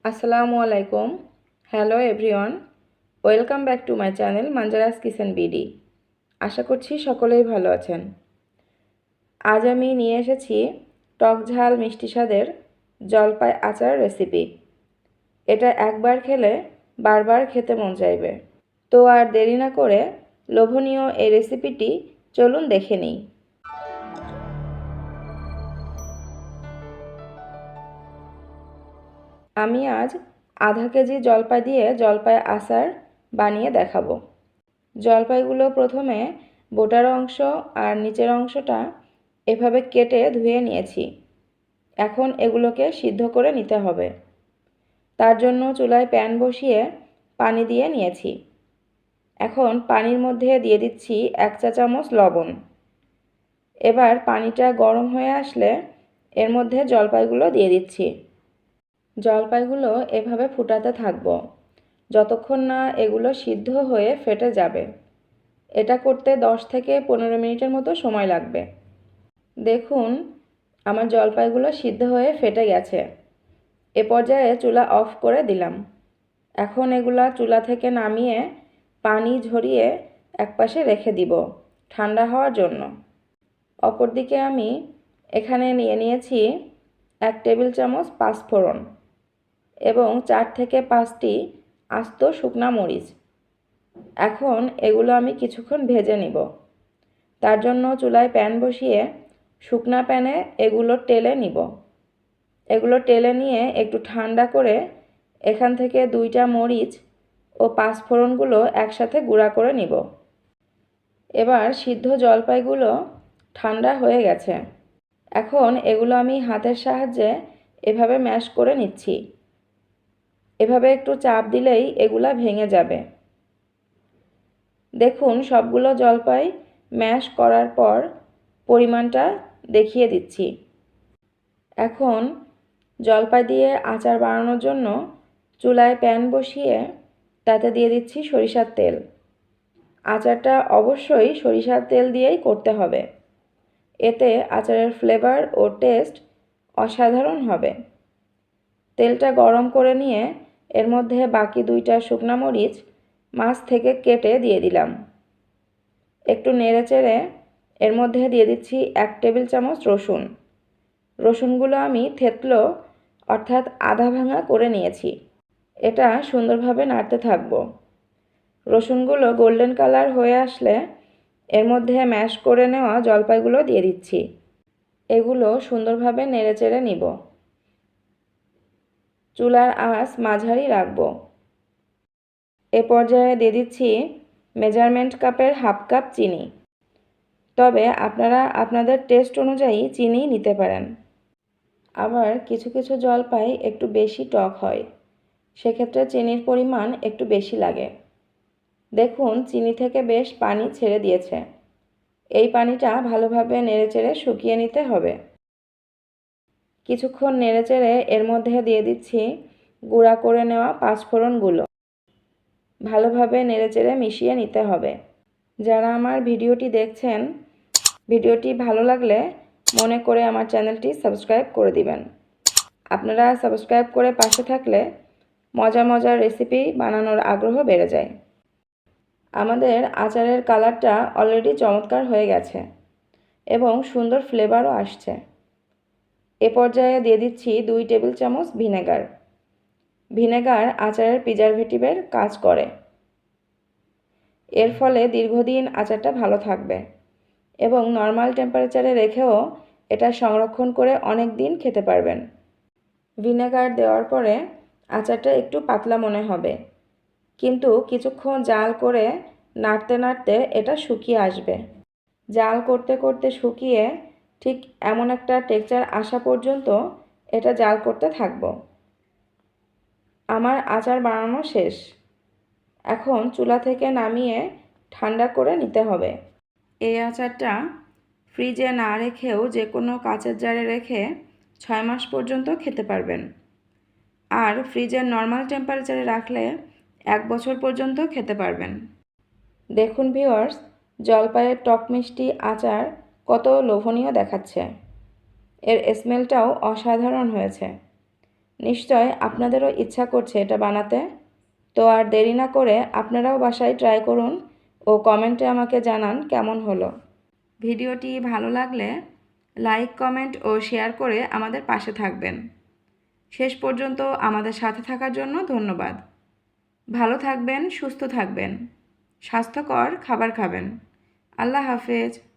আসসালামু আলাইকুম। Hello everyone, welcome back to my channel manjaras kitchen BD. আশা করছি সকলেই ভালো আছেন। আজ আমি নিয়ে এসেছি টক ঝাল মিষ্টি স্বাদের জলপাই আচার রেসিপি। এটা একবার খেলে বারবার খেতে মন চাইবে। তো আর দেরি না করে লোভনীয় এই রেসিপিটি চলুন দেখে নিই। আমি আজ আধা কেজি জলপাই দিয়ে জলপাই আচার বানিয়ে দেখাবো। জলপাইগুলো প্রথমে বোটার অংশ আর নিচের অংশটা এভাবে কেটে ধুয়ে নিয়েছি। এখন এগুলোকে সিদ্ধ করে নিতে হবে। তার জন্য চুলায় প্যান বসিয়ে পানি দিয়ে নিয়েছি। এখন পানির মধ্যে দিয়ে দিচ্ছি 1 চা চামচ লবণ। এবার পানিটা গরম হয়ে আসলে এর মধ্যে জলপাইগুলো দিয়ে দিচ্ছি। জলপাইগুলো এভাবে ফুটাতে থাকবো যতক্ষণ না এগুলো সিদ্ধ হয়ে ফেটে যাবে। এটা করতে 10 থেকে 15 মিনিটের মতো সময় লাগবে। দেখুন আমার জলপাইগুলো সিদ্ধ হয়ে ফেটে গেছে। এ পর্যায়ে চুলা অফ করে দিলাম। এখন এগুলা চুলা থেকে নামিয়ে পানি ঝরিয়ে একপাশে রেখে দিব ঠান্ডা হওয়ার জন্য। অপরদিকে আমি এখানে নিয়ে নিয়েছি 1 টেবিল চামচ পাঁচফোড়ন এবং 4 থেকে 5টি আস্ত শুকনা মরিচ। এখন এগুলো আমি কিছুক্ষণ ভেজে নিব। তার জন্য চুলায় প্যান বসিয়ে শুকনা প্যানে এগুলো টেলে নিব। এগুলো টেলে নিয়ে একটু ঠান্ডা করে এখান থেকে 2টা মরিচ ও পাঁচফোড়নগুলো একসাথে গুঁড়া করে নিব। এবার সিদ্ধ জলপাইগুলো ঠান্ডা হয়ে গেছে। এখন এগুলো আমি হাতের সাহায্যে এভাবে ম্যাশ করে নিচ্ছি। এভাবে একটু চাপ দিলেই এগুলা ভেঙে যাবে। দেখুন সবগুলো জলপাই ম্যাশ করার পর পরিমাণটা দেখিয়ে দিচ্ছি। এখন জলপাই দিয়ে আচার বানানোর জন্য চুলায় প্যান বসিয়ে তাতে দিয়ে দিচ্ছি সরিষার তেল। আচারটা অবশ্যই সরিষার তেল দিয়েই করতে হবে। এতে আচারের ফ্লেভার ও টেস্ট অসাধারণ হবে। তেলটা গরম করে নিয়ে এর মধ্যে বাকি 2টা শুকনা মরিচ মাছ থেকে কেটে দিয়ে দিলাম। একটু নেড়েচেড়ে এর মধ্যে দিয়ে দিচ্ছি 1 টেবিল চামচ রসুন। রসুনগুলো আমি থেতলো অর্থাৎ আধা ভাঙা করে নিয়েছি। এটা সুন্দরভাবে নাড়তে থাকবো। রসুনগুলো গোল্ডেন কালার হয়ে আসলে এর মধ্যে ম্যাশ করে নেওয়া জলপাইগুলো দিয়ে দিচ্ছি। এগুলো সুন্দরভাবে নেড়েচেড়ে নিব। চুলার আঁচ মাঝারি রাখবো। এ পর্যায়ে দিয়ে দিচ্ছি মেজারমেন্ট কাপের হাফ কাপ চিনি। তবে আপনারা আপনাদের টেস্ট অনুযায়ী চিনি নিতে পারেন। আবার কিছু কিছু জলপাই একটু বেশি টক হয়, সেক্ষেত্রে চিনির পরিমাণ একটু বেশি লাগে। দেখুন চিনি থেকে বেশ পানি ছেড়ে দিয়েছে। এই পানিটা ভালোভাবে নেড়েচেড়ে শুকিয়ে নিতে হবে। কিছুক্ষণ নেড়েচেড়ে এর মধ্যে দিয়ে দিচ্ছি গুঁড়া করে নেওয়া পাঁচফোড়নগুলো। ভালোভাবে নেড়েচেড়ে মিশিয়ে নিতে হবে। যারা আমার ভিডিওটি দেখছেন, ভিডিওটি ভালো লাগলে মনে করে আমার চ্যানেলটি সাবস্ক্রাইব করে দিবেন। আপনারা সাবস্ক্রাইব করে পাশে থাকলে মজার মজার রেসিপি বানানোর আগ্রহ বেড়ে যায়। আমাদের আচারের কালারটা অলরেডি চমৎকার হয়ে গেছে এবং সুন্দর ফ্লেভারও আসছে। এ পর্যায়ে দিয়ে দিচ্ছি 2 টেবিল চামচ ভিনেগার। ভিনেগার আচারের প্রিজারভেটিভের কাজ করে। এর ফলে দীর্ঘদিন আচারটা ভালো থাকবে এবং নর্মাল টেম্পারেচারে রেখেও এটা সংরক্ষণ করে অনেক দিন খেতে পারবেন। ভিনেগার দেওয়ার পরে আচারটা একটু পাতলা মনে হবে, কিন্তু কিছুক্ষণ জাল করে নাড়তে নাড়তে এটা শুকিয়ে আসবে। জাল করতে করতে শুকিয়ে ঠিক এমন একটা টেক্সচার আসা পর্যন্ত এটা জাল করতে থাকব। আমার আচার বানানো শেষ। এখন চুলা থেকে নামিয়ে ঠান্ডা করে নিতে হবে। এই আচারটা ফ্রিজে না রেখেও যে কোনো কাঁচের জারে রেখে 6 মাস পর্যন্ত খেতে পারবেন। আর ফ্রিজের নর্মাল টেম্পারেচারে রাখলে 1 বছর পর্যন্ত খেতে পারবেন। দেখুন ভিউয়ার্স, জলপাইয়ের টক মিষ্টি আচার কত লোভনীয় দেখাচ্ছে। এর স্মেলটাও অসাধারণ হয়েছে। নিশ্চয় আপনাদেরও ইচ্ছা করছে এটা বানাতে। তো আর দেরি না করে আপনারাও বাসায় ট্রাই করুন ও কমেন্টে আমাকে জানান কেমন হলো। ভিডিওটি ভালো লাগলে লাইক, কমেন্ট ও শেয়ার করে আমাদের পাশে থাকবেন। শেষ পর্যন্ত আমাদের সাথে থাকার জন্য ধন্যবাদ। ভালো থাকবেন, সুস্থ থাকবেন, স্বাস্থ্যকর খাবার খাবেন। আল্লাহ হাফেজ।